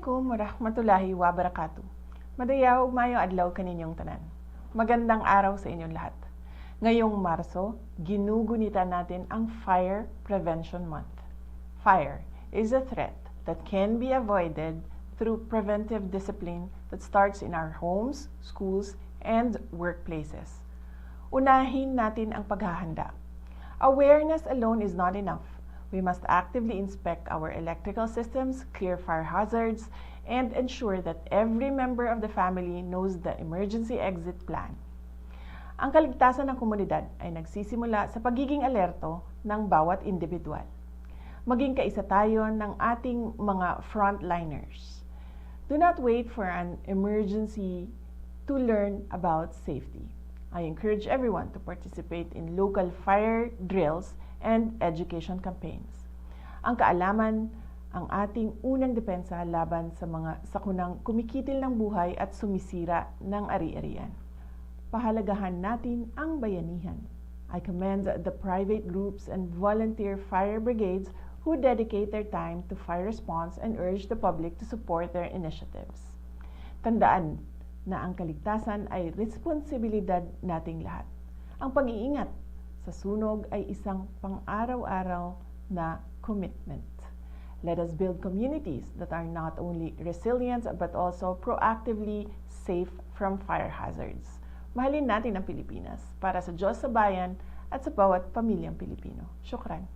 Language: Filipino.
Assalamualaikum warahmatullahi wabarakatuh. Madayaw mayo adlaw kaninyong tanan. Magandang araw sa inyong lahat. Ngayong Marso, ginugunita natin ang Fire Prevention Month. Fire is a threat that can be avoided through preventive discipline that starts in our homes, schools, and workplaces. Unahin natin ang paghahanda. Awareness alone is not enough. We must actively inspect our electrical systems, clear fire hazards, and ensure that every member of the family knows the emergency exit plan. Ang kaligtasan ng komunidad ay nagsisimula sa pagiging alerto ng bawat individual. Maging kaisa tayo ng ating mga frontliners. Do not wait for an emergency to learn about safety. I encourage everyone to participate in local fire drills and education campaigns. Ang kaalaman, ang ating unang depensa laban sa mga sakunang kumikitil ng buhay at sumisira ng ari-arian. Pahalagahan natin ang bayanihan. I commend the private groups and volunteer fire brigades who dedicate their time to fire response and urge the public to support their initiatives. Tandaan na ang kaligtasan ay responsibilidad nating lahat. Ang pag-iingat sa sunog ay isang pang-araw-araw na commitment. Let us build communities that are not only resilient but also proactively safe from fire hazards. Mahalin natin ang Pilipinas para sa Diyos sa bayan at sa bawat pamilyang Pilipino. Syukran.